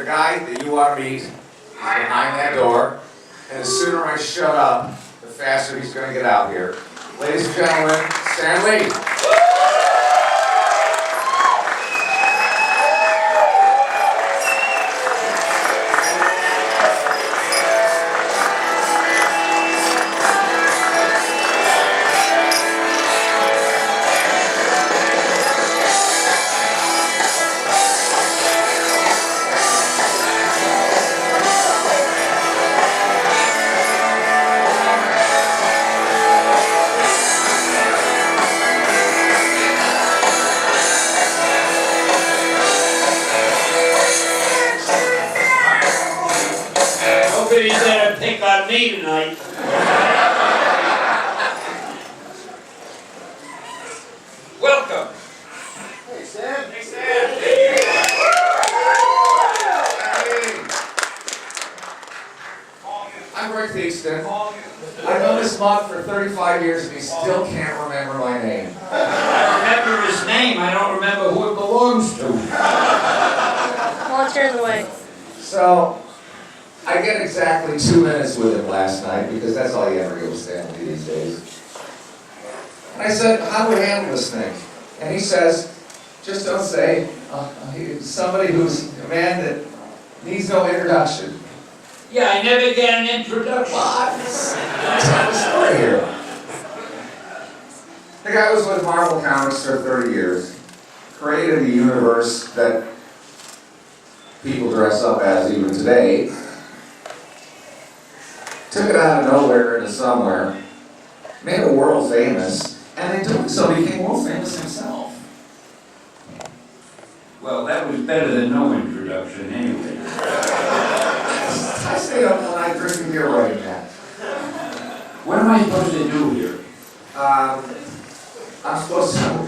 guy that you want to meet is behind that door, and the sooner I shut up, the faster he's going to get out here. Ladies and gentlemen, Stan Lee. Nobody's gonna pick on me tonight. Welcome. Hey, Stan. Hey, Stan. I'm Rick Theakston. I've known this monk for 35 years and he still can't remember my name. I remember his name. I don't remember who it belongs to. Well, turn away. So, I get exactly 2 minutes with him last night because that's all you ever get with Stan Lee these days. And I said, how do we handle this thing? And he says, just don't say, somebody who's a man that needs no introduction. Yeah, I never get an introduction. What? Tell the story here. The guy was with Marvel Comics for 30 years, created a universe that people dress up as even today, took it out of nowhere into somewhere, made it world famous, and in doing so became world famous himself. Well, that was better than no introduction anyway. I stayed up all night drinking beer writing that. What am I supposed to do here? I'm supposed to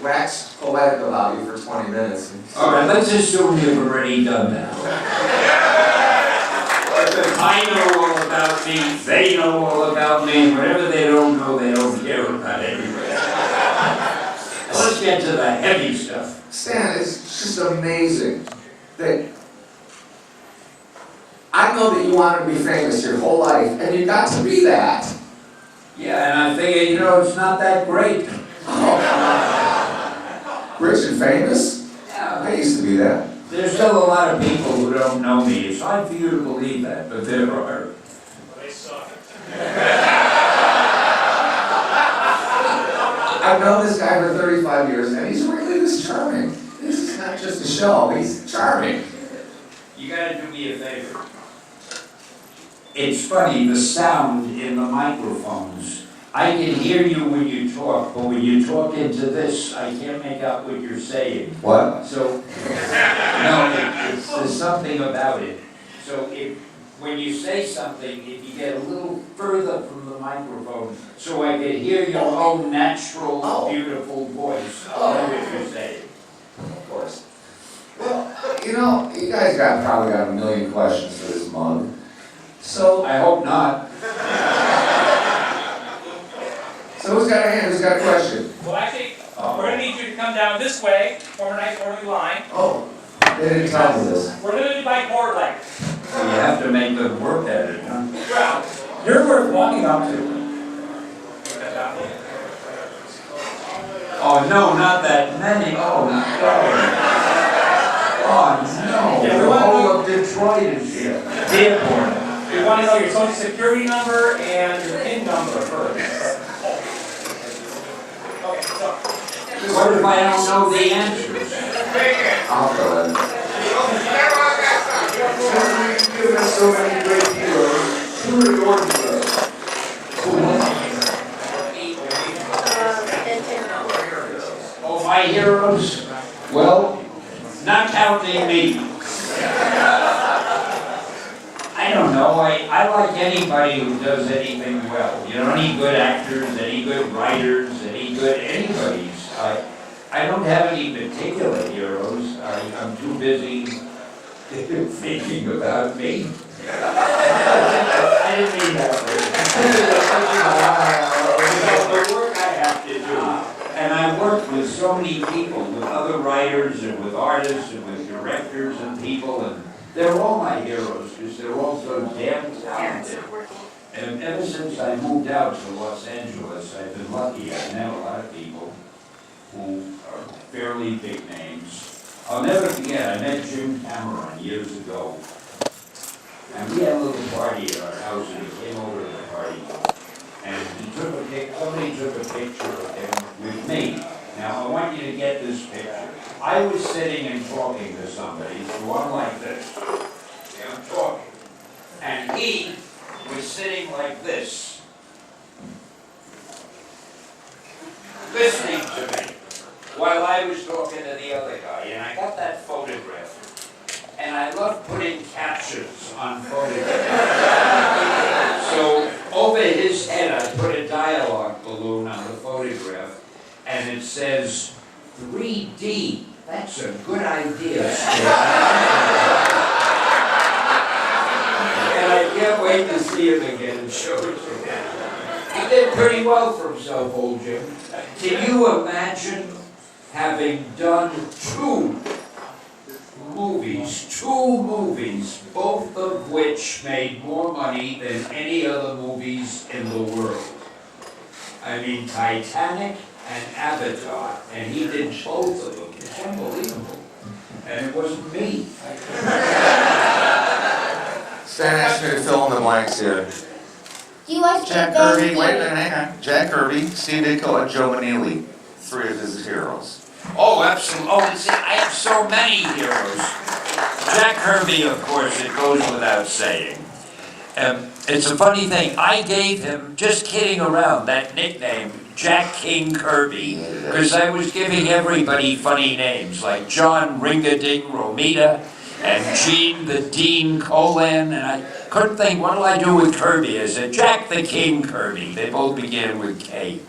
wax poetic about you for 20 minutes. All right, let's assume you've already done that. I know all about me, they know all about me, and whatever they don't know, they don't care about anyway. Let's get to the heavy stuff. Stan, it's just amazing that I know that you wanted to be famous your whole life, and you got to be that. Yeah, and I figured, it's not that great. Oh. Rich and famous? Yeah, I used to be that. there's still a lot of people who don't know me. It's hard for you to believe that, but there are. They suck. I've known this guy for 35 years, and he's really this charming. This is not just a show, he's charming. You gotta do me a favor. It's funny, the sound in the microphones. I can hear you when you talk, but when you talk into this, I can't make out what you're saying. What? So, there's something about it. So when you say something, if you get a little further from the microphone, so I can hear your own natural, beautiful voice, I know what you're saying. Of course. Well, you guys probably got a million questions for this mug. So, I hope not. so who's got a hand? Who's got a question? Well, actually, we're going to need you to come down this way, form a nice orderly line. Oh, they didn't tell me this. We're limited by board length. So you have to make them work at it, huh? Well, You're worth walking up to. Oh, no, not that many. Oh, no. Oh, no. Yeah, we The want whole of Detroit is here. Dearborn. we want to know your social security number and your PIN number first. Okay, so. What if I don't know the answers? I'll go ahead. You've given us so many great heroes. Who are your heroes? Oh, my heroes? Well, not counting me. I don't know. I like anybody who does anything well. Any good actors, any good writers, any good anybody's. I don't have any particular heroes. I'm too busy thinking about me. I didn't mean that way. The work I have to do. And I work with so many people, with other writers and with artists and with directors. directors and people, and they're all my heroes because they're all so damn talented. And ever since I moved out to Los Angeles, I've been lucky. I've met a lot of people who are fairly big names. I'll never forget, I met Jim Cameron years ago. And we had a little party at our house, and he came over to the party. And somebody took a picture of him with me. Now, I want you to get this picture. I was sitting and talking to somebody, so I'm like this. See, I'm talking. And he was sitting like this, listening to me, while I was talking to the other guy. And I got that photograph. And I love putting captions on photographs. So over his head, I put a dialogue balloon on the photograph, and it says, 3D, that's a good idea, Skip. And I can't wait to see him again and show it to him. He did pretty well for himself, old Jim. Can you imagine having done two movies, both of which made more money than any other movies in the world? I mean, Titanic and Avatar, and he did both of them. It's unbelievable. And it wasn't me. Stan asked me to fill in the blanks here. Do you watch Jack Big Bang Kirby, Theory? wait a minute, hang on. Jack Kirby, Steve Ditko, and Joe Manili. Three of his heroes. Oh, absolutely. Oh, see, I have so many heroes. Jack Kirby, of course, it goes without saying. It's a funny thing. I gave him, just kidding around, that nickname, Jack King Kirby, because I was giving everybody funny names, like John Ringading Romita, and Gene the Dean Colan, and I couldn't think, what do I do with Kirby? I said, Jack the King Kirby. They both began with K.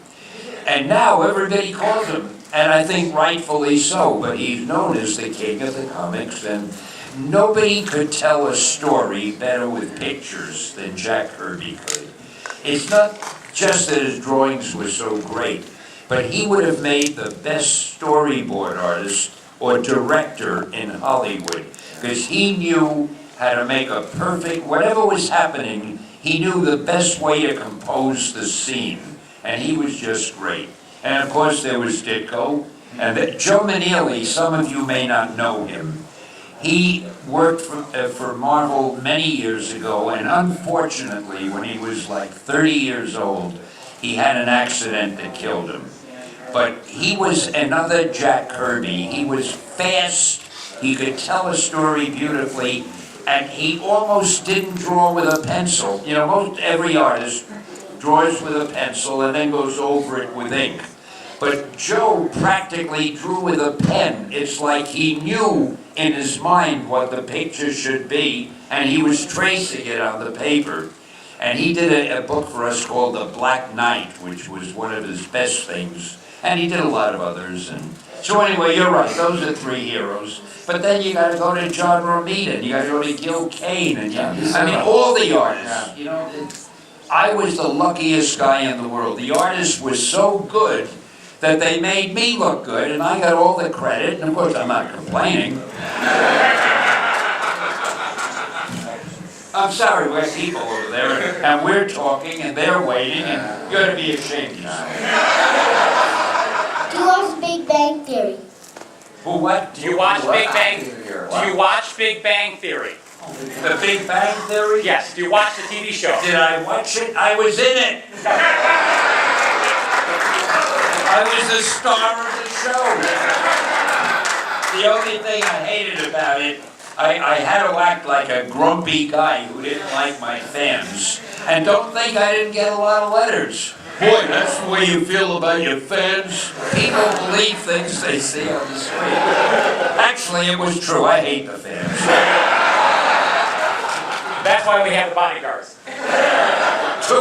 And now everybody calls him, and I think rightfully so, but he's known as the king of the comics, and nobody could tell a story better with pictures than Jack Kirby could. It's not just that his drawings were so great, but he would have made the best storyboard artist or director in Hollywood, because he knew how to make a perfect, whatever was happening, he knew the best way to compose the scene, and he was just great. And of course there was Ditko, and Joe Manili, some of you may not know him. He worked for Marvel many years ago, and unfortunately, when he was like 30 years old, he had an accident that killed him. But he was another Jack Kirby. He was fast, he could tell a story beautifully, and he almost didn't draw with a pencil. You know, most every artist draws with a pencil and then goes over it with ink. But Joe practically drew with a pen. It's like he knew in his mind what the picture should be, and he was tracing it on the paper. And he did a book for us called The Black Knight, which was one of his best things. And he did a lot of others. And so anyway, you're right, those are three heroes. But then you gotta go to John Romita, and you gotta go to Gil Kane, and I mean, all the artists, you know. I was the luckiest guy in the world. The artists were so good that they made me look good, and I got all the credit, and of course I'm not complaining. I'm sorry, we're people over there, and we're talking, and they're waiting, and you ought to be ashamed of yourself. Do you watch Big Bang Theory? Who, what? Do you watch Big Bang? What? Do you watch Big Bang Theory? The Big Bang Theory? Yes. Do you watch the TV show? Did I watch it? I was in it. I was the star of the show. The only thing I hated about it, I had to act like a grumpy guy who didn't like my fans. And don't think I didn't get a lot of letters. Boy, that's the way you feel about your fans. People believe things they see on the screen. Actually, it was true. I hate the fans. That's why we have the bodyguards. Two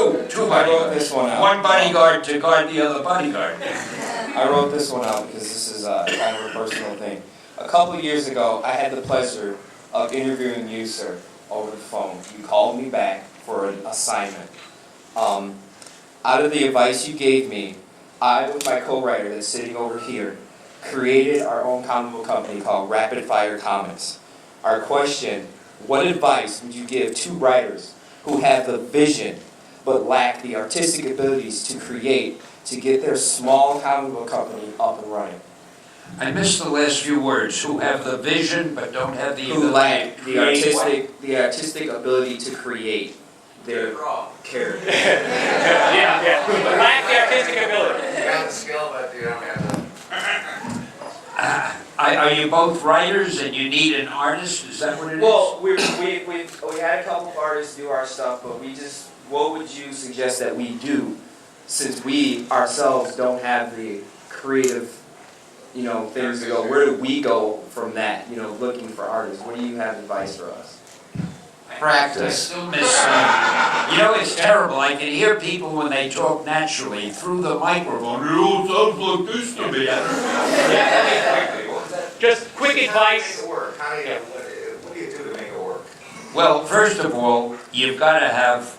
I wrote bodyguards. this one out. One bodyguard to guard the other bodyguard. I wrote this one out because this is kind of a personal thing. A couple years ago, I had the pleasure of interviewing you, sir, over the phone. You called me back for an assignment. Out of the advice you gave me, I, with my co-writer that's sitting over here, created our own comic book company called Rapid Fire Comics. Our question, what advice would you give to writers who have the vision but lack the artistic abilities to create to get their small comic book company up and running? I missed the last few words. Who have the vision but don't have the Who ability lack to the create what? artistic ability to create their character. Yeah. Lack the artistic ability. You got the skill, but you don't have the... Are you both writers and you need an artist? Is that what it is? Well, we had a couple of artists do our stuff, but what would you suggest that we do, since we ourselves don't have the creative, things to go? Where do we go from that? Looking for artists. What do you have advice for us? I Practice. still miss it's terrible. I can hear people when they talk naturally through the microphone. It sounds like this to me. Just quick advice. Make it work. What do you do to make it work? Well, first of all, you've got to have,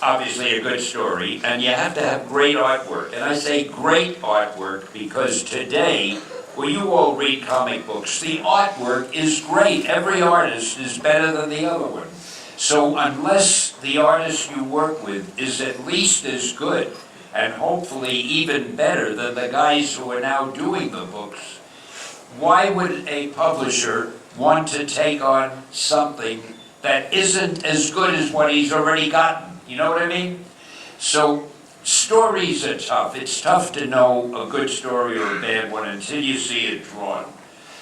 obviously, a good story, and you have to have great artwork. And I say great artwork because today, well, you all read comic books, the artwork is great. Every artist is better than the other one. So unless the artist you work with is at least as good, and hopefully even better than the guys who are now doing the books, why would a publisher want to take on something that isn't as good as what he's already gotten? You know what I mean? So stories are tough. It's tough to know a good story or a bad one until you see it drawn.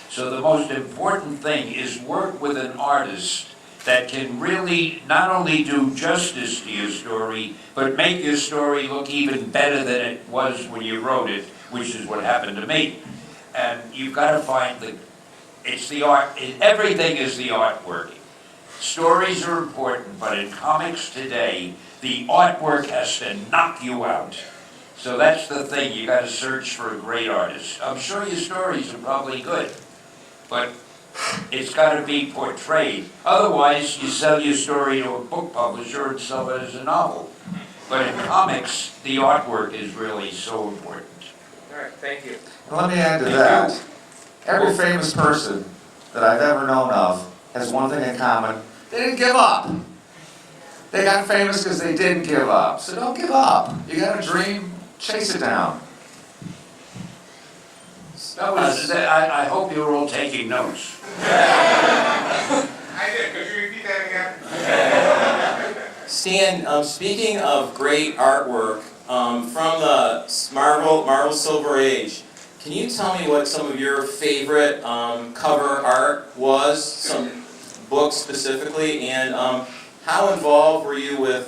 So the most important thing is work with an artist that can really not only do justice to your story, but make your story look even better than it was when you wrote it, which is what happened to me. And you've got to find it's the art, everything is the artwork. Stories are important, but in comics today, the artwork has to knock you out. So that's the thing, you got to search for a great artist. I'm sure your stories are probably good, but it's got to be portrayed. Otherwise, you sell your story to a book publisher and sell it as a novel. But in comics, the artwork is really so important. All right, thank you. Let me add to that. Every famous person that I've ever known of has one thing in common. They didn't give up. They got famous because they didn't give up. So don't give up. You got a dream, chase it down. I hope you're all taking notes. I did. Could you repeat that again? Stan, speaking of great artwork, from the Marvel Silver Age, can you tell me what some of your favorite cover art was, some books specifically, and how involved were you with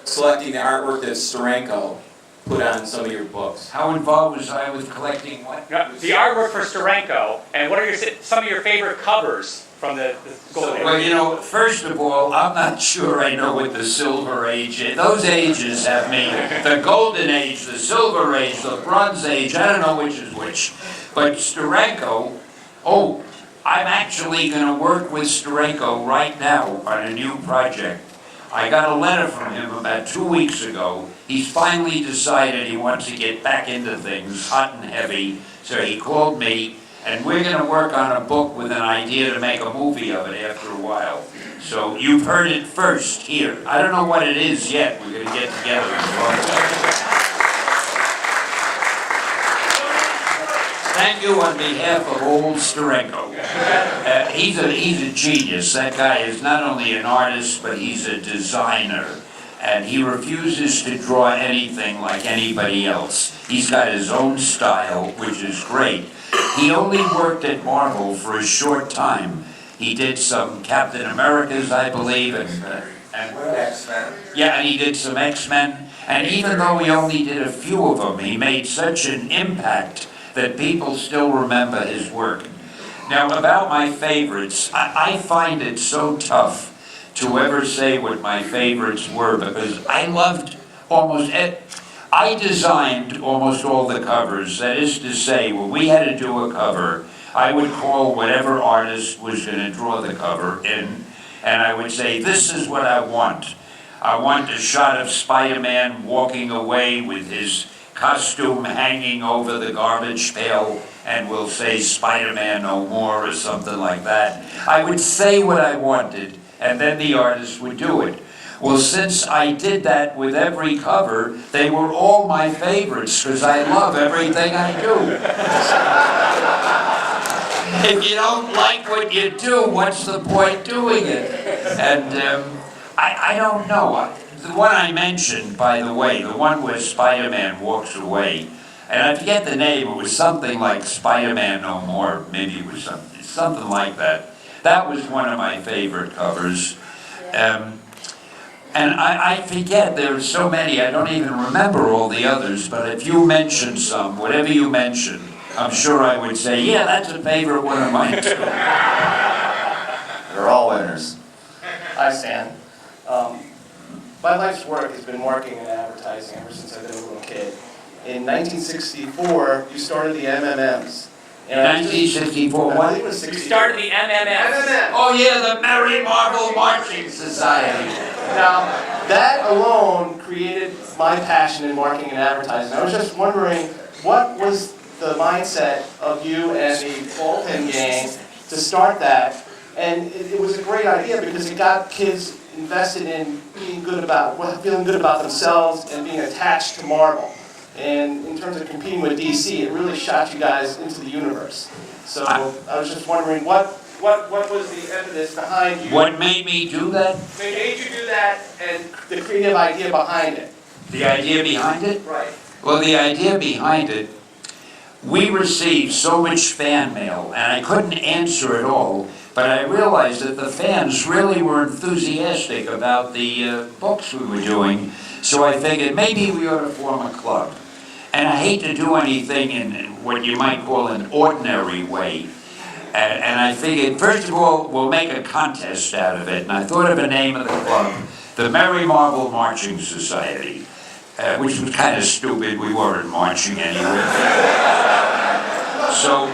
selecting the artwork that Steranko put on some of your books? How involved was I with collecting what? The artwork for Steranko, and what are some of your favorite covers from the Golden Age? Well, first of all, I'm not sure I know what the Silver Age is. Those ages have me. The Golden Age, the Silver Age, the Bronze Age, I don't know which is which. But Steranko, I'm actually going to work with Steranko right now on a new project. I got a letter from him about 2 weeks ago. He's finally decided he wants to get back into things, hot and heavy. So he called me, and we're going to work on a book with an idea to make a movie of it after a while. So you've heard it first here. I don't know what it is yet. We're going to get together and talk about it. Thank you on behalf of old Steranko. He's a genius. That guy is not only an artist, but he's a designer. And he refuses to draw anything like anybody else. He's got his own style, which is great. He only worked at Marvel for a short time. He did some Captain Americas, I believe, and X-Men. yeah, and he did some X-Men. And even though he only did a few of them, he made such an impact that people still remember his work. Now, about my favorites, I find it so tough to ever say what my favorites were because I loved I designed almost all the covers. That is to say, when we had to do a cover, I would call whatever artist was going to draw the cover in, and I would say, this is what I want. I want a shot of Spider-Man walking away with his costume hanging over the garbage pail and will say Spider-Man no more or something like that. I would say what I wanted, and then the artist would do it. Well, since I did that with every cover, they were all my favorites, because I love everything I do. If you don't like what you do, what's the point doing it? And I don't know. The one I mentioned, by the way, the one where Spider-Man walks away, and I forget the name, it was something like Spider-Man No More, maybe it was something like that. That was one of my favorite covers. And I forget, there are so many, I don't even remember all the others, but if you mention some, whatever you mention, I'm sure I would say, yeah, that's a favorite one of mine too. They're all winners. Hi, Stan. My life's work has been working in advertising ever since I've been a little kid. In 1964, you started the MMMs. In 1964, I what? believe it was You 64. started the MMM. Oh yeah, the Merry Marvel Marching Society. Now, that alone created my passion in marketing and advertising. I was just wondering, what was the mindset of you and the Bullpen gang to start that? And it was a great idea because it got kids invested in being good about, feeling good about themselves and being attached to Marvel. And in terms of competing with DC, it really shot you guys into the universe. So I was just wondering, what was the impetus behind you? What made me do that? Made you do that, and the creative idea behind it? The idea behind it? Right. Well, the idea behind it, we received so much fan mail, and I couldn't answer it all, but I realized that the fans really were enthusiastic about the books we were doing, so I figured maybe we ought to form a club. And I hate to do anything in what you might call an ordinary way. And I figured, first of all, we'll make a contest out of it. And I thought of a name of the club, the Merry Marvel Marching Society, which was kind of stupid. We weren't marching anywhere. So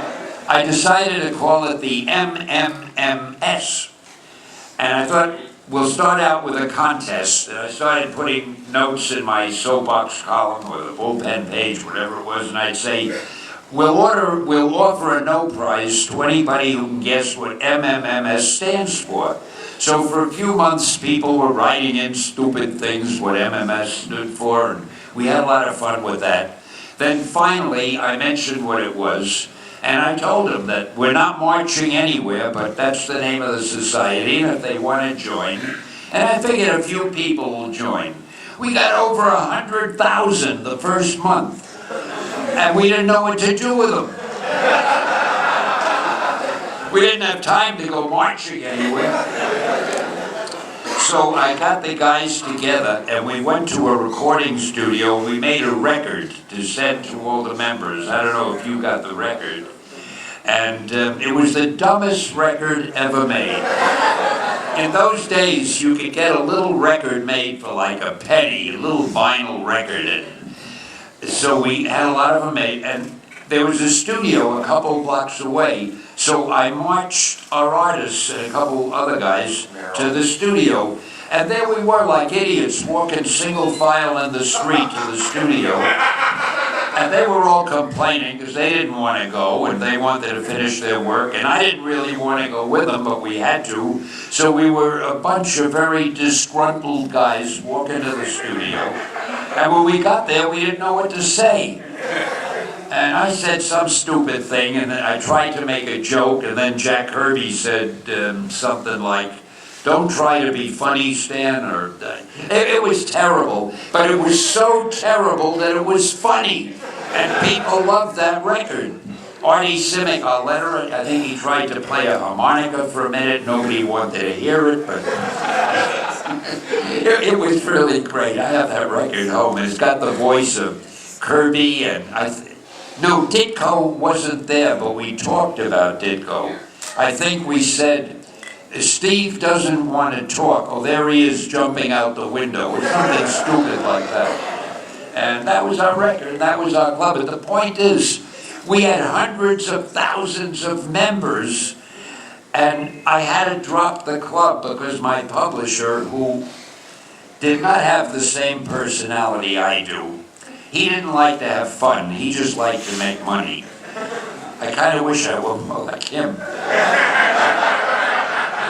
I decided to call it the MMMS. And I thought, we'll start out with a contest. And I started putting notes in my soapbox column or the bullpen page, whatever it was, and I'd say, we'll offer a no prize to anybody who can guess what MMMS stands for. So for a few months, people were writing in stupid things, what MMS stood for, and we had a lot of fun with that. Then finally, I mentioned what it was, and I told them that we're not marching anywhere, but that's the name of the society, and if they want to join, and I figured a few people will join. We got over 100,000 the first month, and we didn't know what to do with them. We didn't have time to go marching anywhere. So I got the guys together, and we went to a recording studio. We made a record to send to all the members. I don't know if you got the record. And it was the dumbest record ever made. In those days, you could get a little record made for like a penny, a little vinyl record. And so we had a lot of them made, and there was a studio a couple blocks away. So I marched our artists and a couple other guys to the studio. And there we were like idiots walking single file in the street to the studio. And they were all complaining because they didn't want to go and they wanted to finish their work. And I didn't really want to go with them, but we had to. So we were a bunch of very disgruntled guys walking to the studio. And when we got there, we didn't know what to say. And I said some stupid thing, and then I tried to make a joke, and then Jack Kirby said something like, "Don't try to be funny, Stan," or it was terrible, but it was so terrible that it was funny, and people loved that record. Artie Simic, our letterer, I think he tried to play a harmonica for a minute. Nobody wanted to hear it, but it was really great. I have that record home, and it's got the voice of Kirby, and no, Ditko wasn't there, but we talked about Ditko. I think we said, Steve doesn't want to talk. Oh, there he is jumping out the window, or something stupid like that. And that was our record, and that was our club. But the point is, we had hundreds of thousands of members, and I had to drop the club because my publisher, who did not have the same personality I do, he didn't like to have fun, he just liked to make money. I kind of wish I were more like him.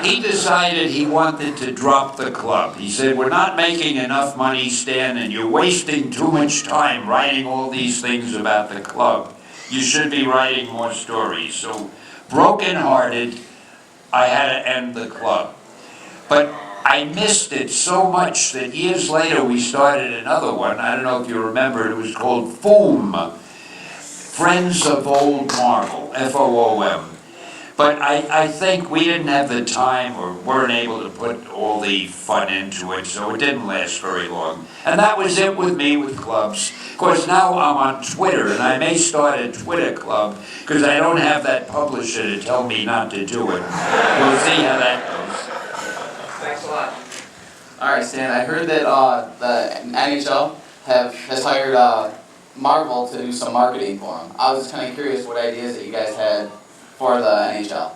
He decided he wanted to drop the club. He said, we're not making enough money, Stan, and you're wasting too much time writing all these things about the club. You should be writing more stories. So, broken-hearted, I had to end the club. But I missed it so much that years later we started another one. I don't know if you remember, it was called FOOM, Friends of Old Marvel, F-O-O-M. But I think we didn't have the time or weren't able to put all the fun into it, so it didn't last very long. And that was it with me with clubs. Of course, now I'm on Twitter, and I may start a Twitter club, because I don't have that publisher to tell me not to do it. We'll see how that goes. Thanks a lot. All right, Stan, I heard that the NHL has hired Marvel to do some marketing for them. I was just kind of curious what ideas that you guys had for the NHL.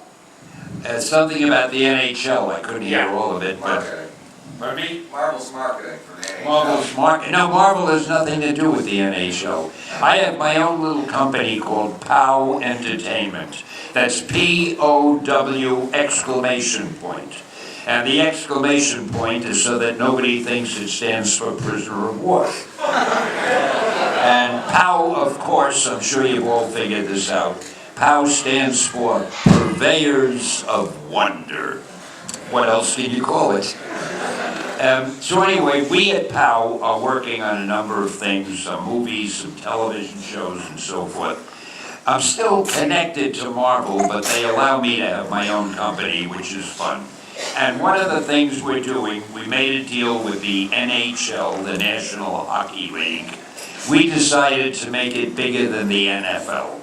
Something about the NHL, I couldn't hear Yeah. all of it, but... Marketing. Pardon me? Marvel's marketing for the NHL. Marvel has nothing to do with the NHL. I have my own little company called POW Entertainment. That's P-O-W exclamation point. And the exclamation point is so that nobody thinks it stands for prisoner of war. And POW, of course, I'm sure you've all figured this out. POW stands for Purveyors of Wonder. What else can you call it? So anyway, we at POW are working on a number of things, some movies, some television shows, and so forth. I'm still connected to Marvel, but they allow me to have my own company, which is fun. And one of the things we're doing, we made a deal with the NHL, the National Hockey League. We decided to make it bigger than the NFL.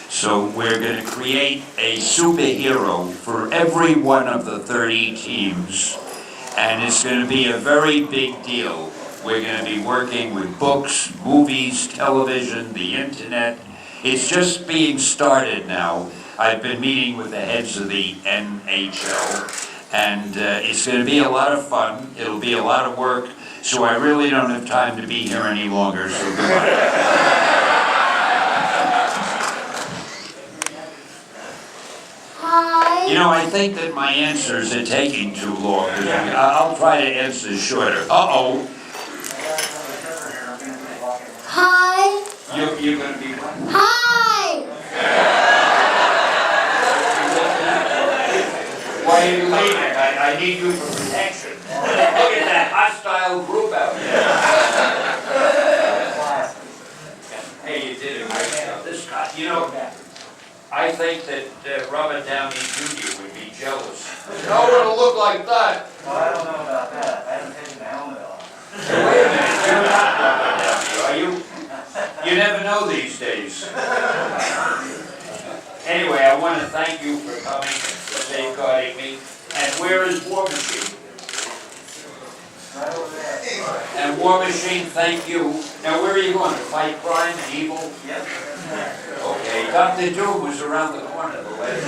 So we're going to create a superhero for every one of the 30 teams, and it's going to be a very big deal. We're going to be working with books, movies, television, the internet. It's just being started now. I've been meeting with the heads of the NHL, and it's going to be a lot of fun. It'll be a lot of work, so I really don't have time to be here any longer, so goodbye. Hi. You know, I think that my answers are taking too long. I'll try to answer shorter. Uh-oh. Hi. You're going to be what? Hi. Why are you leaving? I need you for protection. Look at that hostile group out there. Hey, you did a great job. This guy, you know, I think that Robert Downey Jr. would be jealous. No one will look like that. Well, I don't know about that. I haven't taken the helmet off. Wait a minute, you're not Robert Downey, are you? You never know these days. Anyway, I want to thank you for coming, for safeguarding me. And where is War Machine? Right over there. And War Machine, thank you. Now, where are you going? To fight crime and evil? Yep. Okay, Dr. Doom was around the corner the last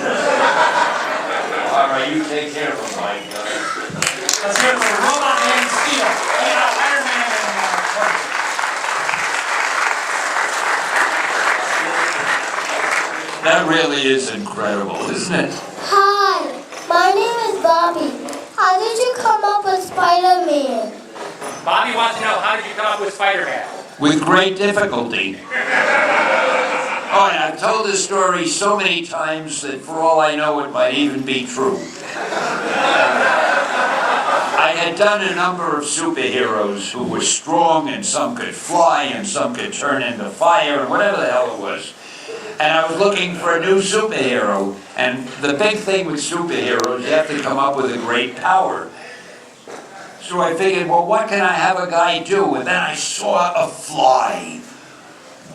All right, you take care of him, Mike. Let's hear it for Robot Man Steel. Iron Man and That really is incredible, isn't it? Hi. My name is Bobby. How did you come up with Spider-Man? Bobby wants to know, how did you come up with Spider-Man? With great difficulty. Oh, and I've told this story so many times that for all I know it might even be true. I had done a number of superheroes who were strong, and some could fly, and some could turn into fire, and whatever the hell it was. And I was looking for a new superhero. And the big thing with superheroes, you have to come up with a great power. So I figured, well, what can I have a guy do? And then I saw a fly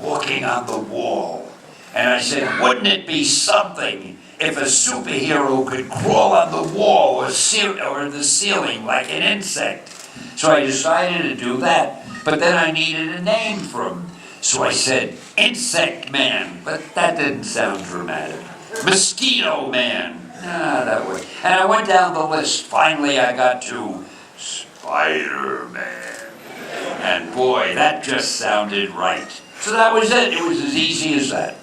walking on the wall. And I said, wouldn't it be something if a superhero could crawl on the wall or the ceiling like an insect? So I decided to do that. But then I needed a name for him. So I said, Insect Man, but that didn't sound dramatic. Mosquito Man, that would. And I went down the list. Finally, I got to Spider-Man. And boy, that just sounded right. So that was it. It was as easy as that.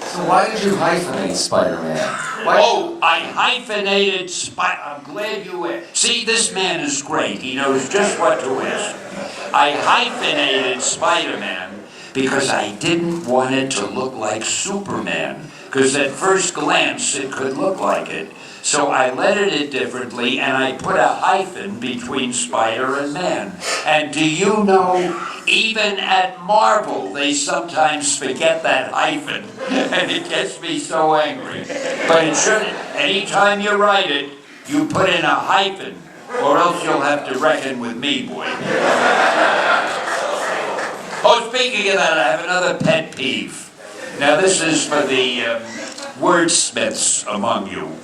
So why did you hyphenate Spider-Man? Oh, I hyphenated I'm glad you asked. See, this man is great. He knows just what to ask. I hyphenated Spider-Man because I didn't want it to look like Superman. Because at first glance, it could look like it. So I lettered it differently, and I put a hyphen between Spider and Man. And do you know, even at Marvel, they sometimes forget that hyphen, and it gets me so angry. But it shouldn't. Anytime you write it, you put in a hyphen, or else you'll have to reckon with me, boy. Oh, speaking of that, I have another pet peeve. Now, this is for the wordsmiths among you.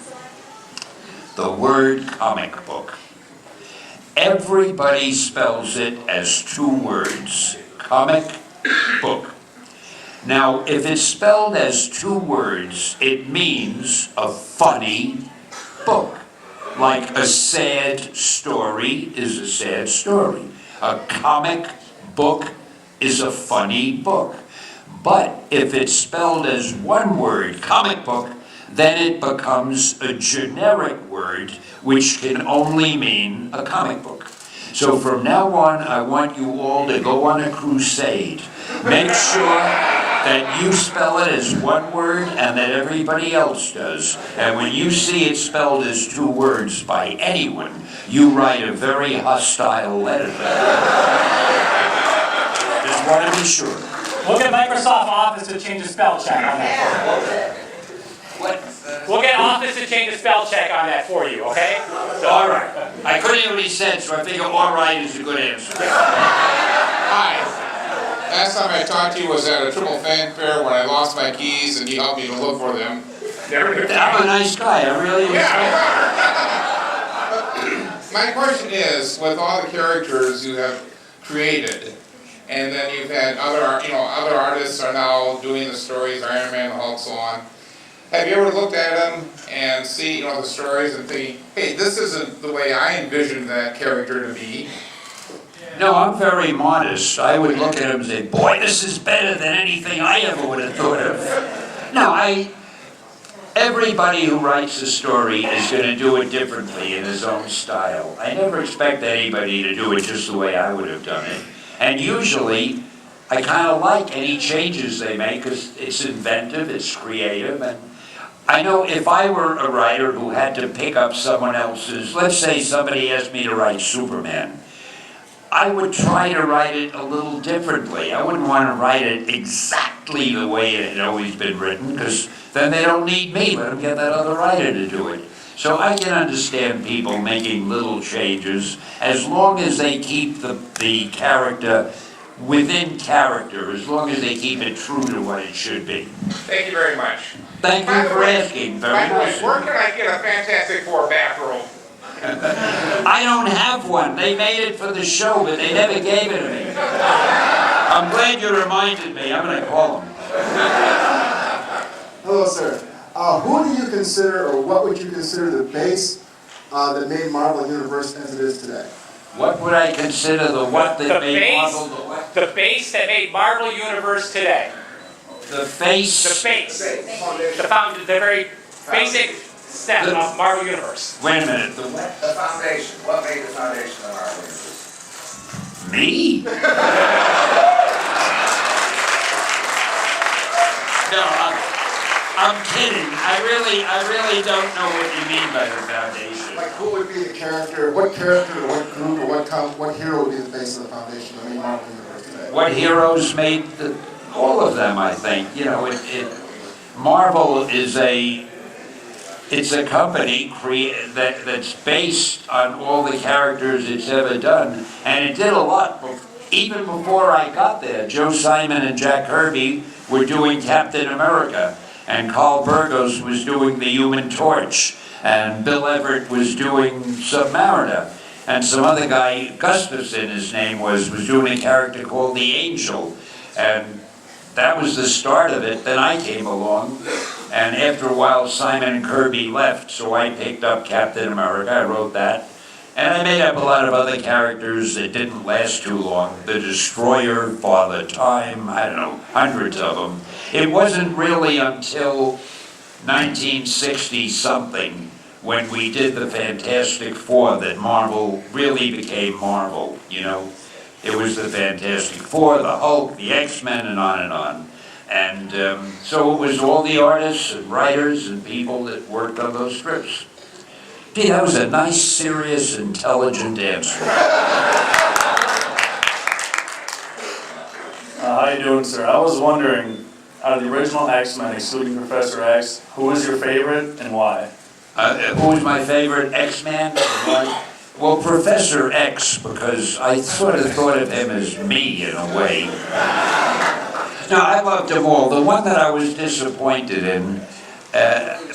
The word comic book. Everybody spells it as two words, comic book. Now, if it's spelled as two words, it means a funny book. Like a sad story is a sad story. A comic book is a funny book. But if it's spelled as one word, comic book, then it becomes a generic word which can only mean a comic book. So from now on, I want you all to go on a crusade. Make sure that you spell it as one word and that everybody else does. And when you see it spelled as two words by anyone, you write a very hostile letter. Just want to be sure. We'll get Microsoft Office to change the spell check on that. What? We'll get Office to change the spell check on that for you, okay? So, All right. I couldn't hear what he said, so I figure all right is a good answer. Hi. Last time I talked to you was at a Detroit Fanfare when I lost my keys and you helped me to look for them. I'm a nice guy, I really am. My question is, with all the characters you have created, and then you've had other artists are now doing the stories, Iron Man, Hulk, so on. Have you ever looked at them and see, the stories and think, hey, this isn't the way I envisioned that character to be? No, I'm very modest. I would look at him and say, boy, this is better than anything I ever would have thought of. No, everybody who writes a story is going to do it differently in his own style. I never expect anybody to do it just the way I would have done it. And usually, I kind of like any changes they make because it's inventive, it's creative, and I know if I were a writer who had to pick up someone else's, let's say somebody asked me to write Superman, I would try to write it a little differently. I wouldn't want to write it exactly the way it had always been written, because then they don't need me. Let them get that other writer to do it. So I can understand people making little changes as long as they keep the character within character, as long as they keep it true to what it should be. Thank you very much. Thank you for asking. Very nice. Where can I get a Fantastic Four bathroom? I don't have one. They made it for the show, but they never gave it to me. I'm glad you reminded me. I'm going to call them. Hello, sir. Who do you consider, or what would you consider the base that made Marvel Universe as it is today? What would I consider the what that made Marvel the what? the base that made Marvel Universe today. The face? The base. The very basic step of Marvel Universe. Wait a minute. The what? The foundation. What made the foundation of our universe? Me? No, I'm kidding. I really don't know what you mean by the foundation. Like, who would be the character, what group, or what hero would be the base of the foundation that made Marvel Universe today? What heroes made all of them, I think. Marvel is it's a company that's based on all the characters it's ever done, and it did a lot. Even before I got there, Joe Simon and Jack Kirby were doing Captain America, and Carl Burgos was doing the Human Torch, and Bill Everett was doing Submariner, and some other guy, Gustafson, his name was doing a character called the Angel, and that was the start of it. Then I came along, and after a while Simon and Kirby left, so I picked up Captain America. I wrote that, And I made up a lot of other characters that didn't last too long. The Destroyer, Father Time, I don't know, hundreds of them. It wasn't really until 1960-something when we did the Fantastic Four that Marvel really became Marvel, you know? It was the Fantastic Four, the Hulk, the X-Men, and on and on. And so it was all the artists and writers and people that worked on those strips. Gee, that was a nice, serious, intelligent answer. How you doing, sir? I was wondering, out of the original X-Men, excluding Professor X, who was your favorite and why? Who was my favorite X-Man? Well, Professor X, because I sort of thought of him as me in a way. No, I loved them all. The one that I was disappointed in,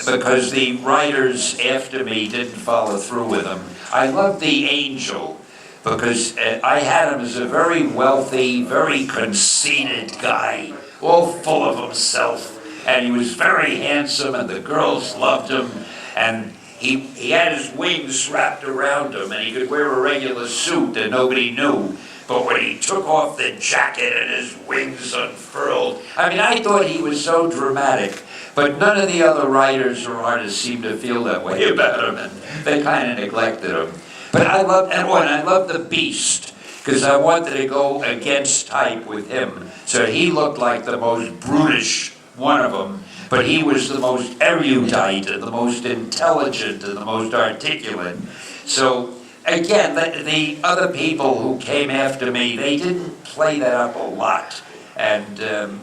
because the writers after me didn't follow through with them, I loved the Angel, because I had him as a very wealthy, very conceited guy, all full of himself, and he was very handsome, and the girls loved him, and he had his wings wrapped around him, and he could wear a regular suit and nobody knew. But when he took off the jacket and his wings unfurled, I mean, I thought he was so dramatic, but none of the other writers or artists seemed to feel that way about him, and they kind of neglected him. But I loved the Beast, because I wanted to go against type with him. So he looked like the most brutish one of them, but he was the most erudite and the most intelligent and the most articulate. So again, the other people who came after me, they didn't play that up a lot. And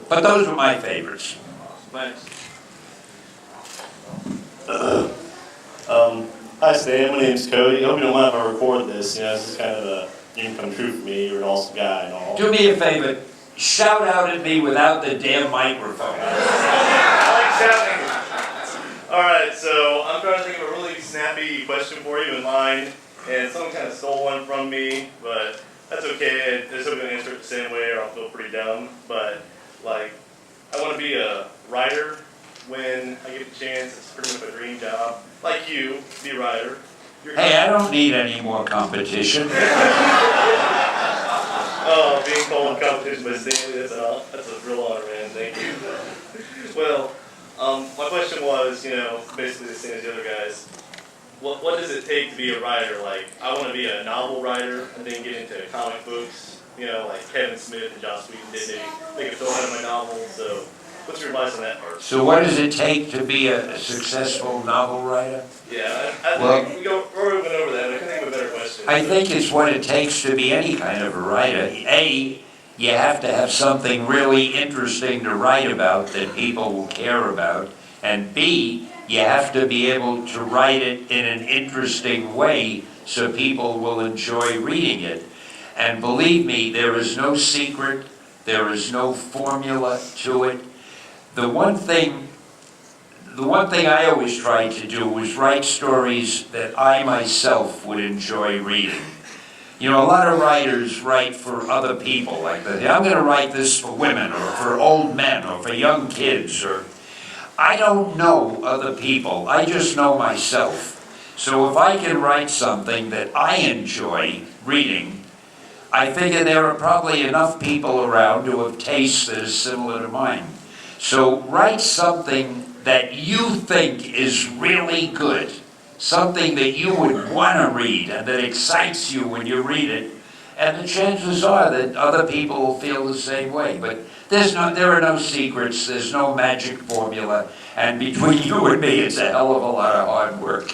but those were my favorites. Thanks. Hi Stan, my name's Cody. I hope you don't mind if I record this. You know, this is kind of a dream come true for me. You're an awesome guy and all. Do me a favor, shout out at me without the damn microphone. I like shouting. Alright, so I'm trying to think of a really snappy question for you in mind, and someone kind of stole one from me, but that's okay. They're still going to answer it the same way or I'll feel pretty dumb. But, like, I want to be a writer when I get the chance. It's pretty much a dream job. Like you, be a writer. Hey, I don't need any more competition. Oh, being called in competition by Stanley, that's a real honor, man. Thank you. Well, my question was, you know, basically the same as the other guys. What does it take to be a writer? Like, I want to be a novel writer and then get into comic books, you know, like Kevin Smith and Joss Whedon did. They could throw out of my novel, so what's your advice on that part? So what does it take to be a successful novel writer? Yeah, I think we went over that, but I can think of a better question. I think it's what it takes to be any kind of a writer. A, you have to have something really interesting to write about that people will care about. And B, you have to be able to write it in an interesting way so people will enjoy reading it. And believe me, there is no secret, there is no formula to it. The one thing I always tried to do was write stories that I myself would enjoy reading. You know, a lot of writers write for other people, like I'm going to write this for women, or for old men, or for young kids, or I don't know other people, I just know myself. So if I can write something that I enjoy reading, I figure there are probably enough people around who have tastes that are similar to mine. So write something that you think is really good, something that you would want to read and that excites you when you read it, and the chances are that other people will feel the same way. But there are no secrets, there's no magic formula, and between you and me, it's a hell of a lot of hard work.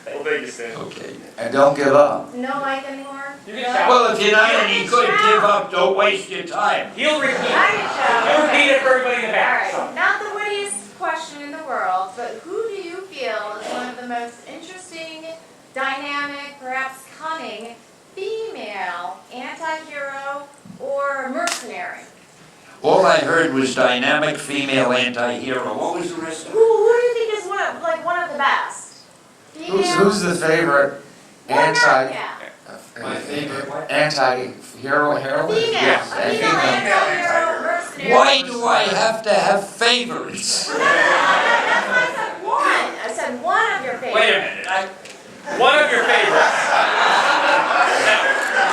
Well, thank you, Stan. Okay. And don't give up. No mic anymore? Well, if you're not any good, give up, don't waste your time. He'll repeat it. I can shout. He'll repeat it for everybody in the back. All right. Not the wittiest question in the world, but who do you feel is one of the most interesting, dynamic, perhaps cunning, female anti-hero or mercenary? All I heard was dynamic female anti-hero. What was the rest of it? Who do you think is one of the best? Who's the favorite Yeah. my favorite anti-hero heroine? Female. Yes, A female anti-hero mercenary. Why do I have to have favorites? That's why I said one. I said one of your favorites. Wait a minute. One of your favorites.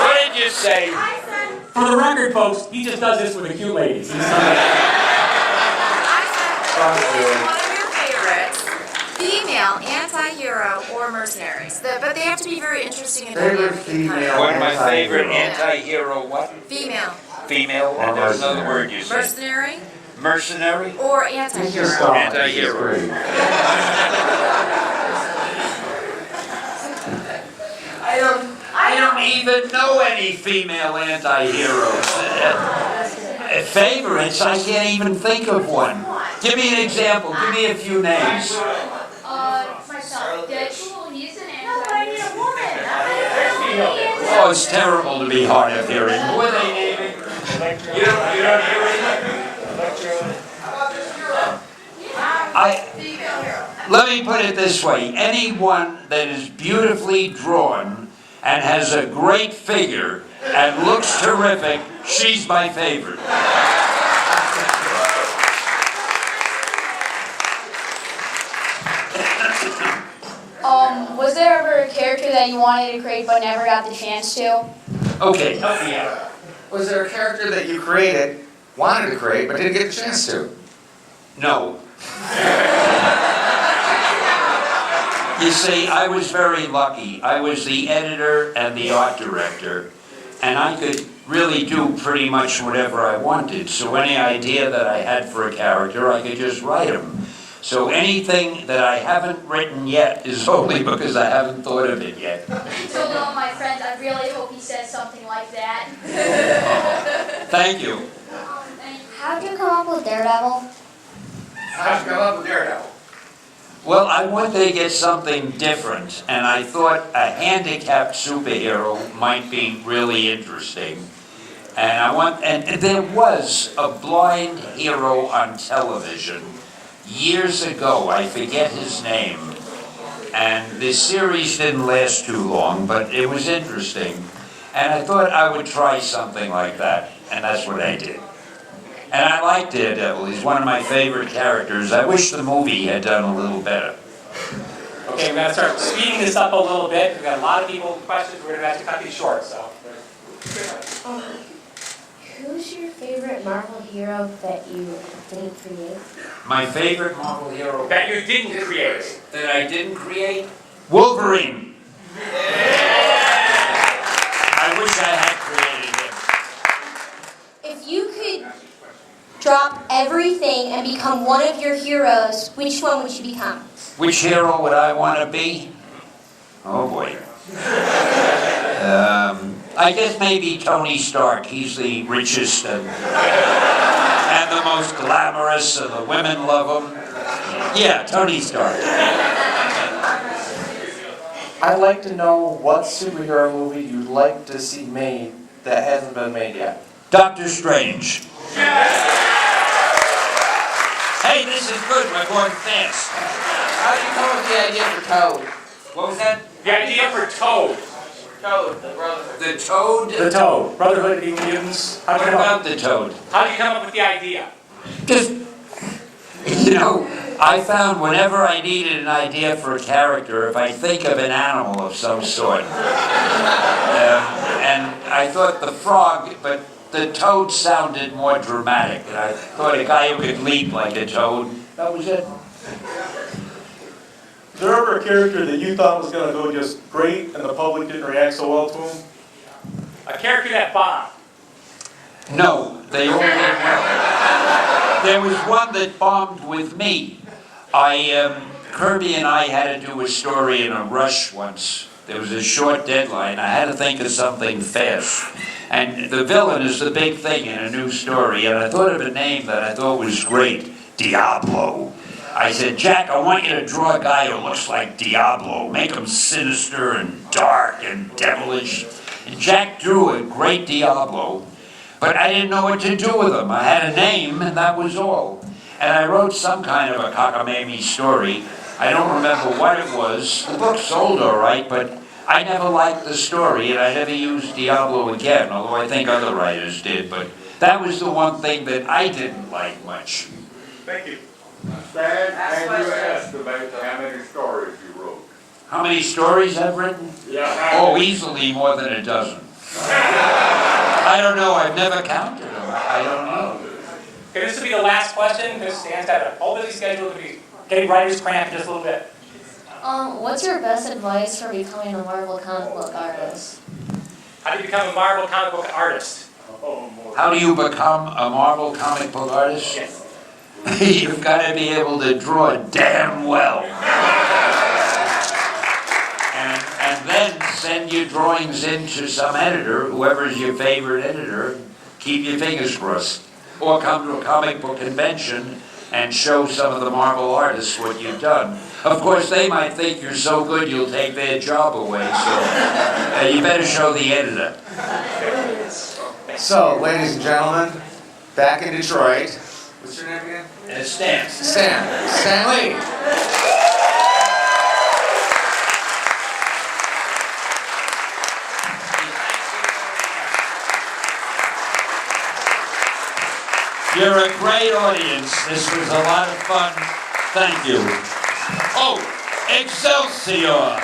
What did you say? I said, For the record, folks, he just does this with the cute ladies. He's somebody. I said, who is one of your favorites? Female, anti-hero, or mercenaries? But they have to be very interesting and Favorite dynamic and kind of- female One of my favorite anti-hero. anti-hero, what? Female, Female, and there's another word you said. mercenary, Mercenary? or Just anti-hero? stop. Anti-hero. It's great. I don't even know any female anti-heroes. Favorites, I can't even think of one. Give me an example, give me a few names. Myself. Deadpool, he's an No, but I need a woman. I'm not Oh, it's terrible to be hard of hearing. Who are they naming? You don't hear anything? female hero. Let me put it this way, anyone that is beautifully drawn and has a great figure and looks terrific, she's my favorite. Was there ever a character that you wanted to create but never got the chance to? Okay, Was there a character that you created, wanted to create, but didn't get the chance to? no. You see, I was very lucky. I was the editor and the art director, and I could really do pretty much whatever I wanted. So any idea that I had for a character, I could just write them. So anything that I haven't written yet is only because I haven't thought of it yet. I told all my friends, I really hope he says something like that. Thank you. How'd you come up with Daredevil? How'd you come up with Daredevil? Well, I wanted to get something different, and I thought a handicapped superhero might be really interesting. And there was a blind hero on television years ago. I forget his name, and the series didn't last too long, but it was interesting. And I thought I would try something like that, and that's what I did. And I like Daredevil. He's one of my favorite characters. I wish the movie had done a little better. Okay, we're going to start speeding this up a little bit. We've got a lot of people with questions. We're going to have to cut these short, so. Who's your favorite Marvel hero that you didn't create? My favorite Marvel hero That you didn't create. that I didn't create? Wolverine. I wish I had created him. If you could drop everything and become one of your heroes, which one would you become? Which hero would I want to be? Oh boy. I guess maybe Tony Stark. He's the richest and the most glamorous, and the women love him. Yeah, Tony Stark. I'd like to know what superhero movie you'd like to see made that hasn't been made yet. Doctor Strange. Hey, this is good. We're going fast. How did you come up with the idea for Toad? What was that? The idea for Toad. Toad, the brother. The Toad? The Toad. Brotherhood of Evil Mutants. What about the Toad? How did you come up with the idea? Just, I found whenever I needed an idea for a character, if I think of an animal of some sort, and I thought the frog, but the toad sounded more dramatic, and I thought a guy who could leap like a toad, that was it. Was there ever a character that you thought was going to go just great and the public didn't react so well to him? A character that bombed. No, they all did well. There was one that bombed with me. Kirby and I had to do a story in a rush once. There was a short deadline. I had to think of something fast. And the villain is the big thing in a new story. And I thought of a name that I thought was great, Diablo. I said, Jack, I want you to draw a guy who looks like Diablo. Make him sinister and dark and devilish. And Jack drew a great Diablo. But I didn't know what to do with him. I had a name, and that was all. And I wrote some kind of a cockamamie story. I don't remember what it was. The book sold all right, but I never liked the story, and I never used Diablo again, although I think other writers did. But that was the one thing that I didn't like much. Thank you. Stan, and you asked about how many stories you wrote. How many stories I've written? Oh, easily more than a dozen. I don't know, I've never counted them. I don't know. Okay, this will be the last question, because Stan's got a whole busy schedule to be getting writer's cramp in just a little bit. What's your best advice for becoming a Marvel comic book artist? How do you become a Marvel comic book artist? How do you become a Marvel comic book artist? Yes. You've got to be able to draw damn well. And then send your drawings in to some editor, whoever's your favorite editor, keep your fingers crossed. Or come to a comic book convention and show some of the Marvel artists what you've done. Of course, they might think you're so good you'll take their job away, so you better show the editor. So, ladies and gentlemen, back in Detroit. What's your name again? It's Stan. Stan Lee. You're a great audience. This was a lot of fun. Thank you. Oh, Excelsior!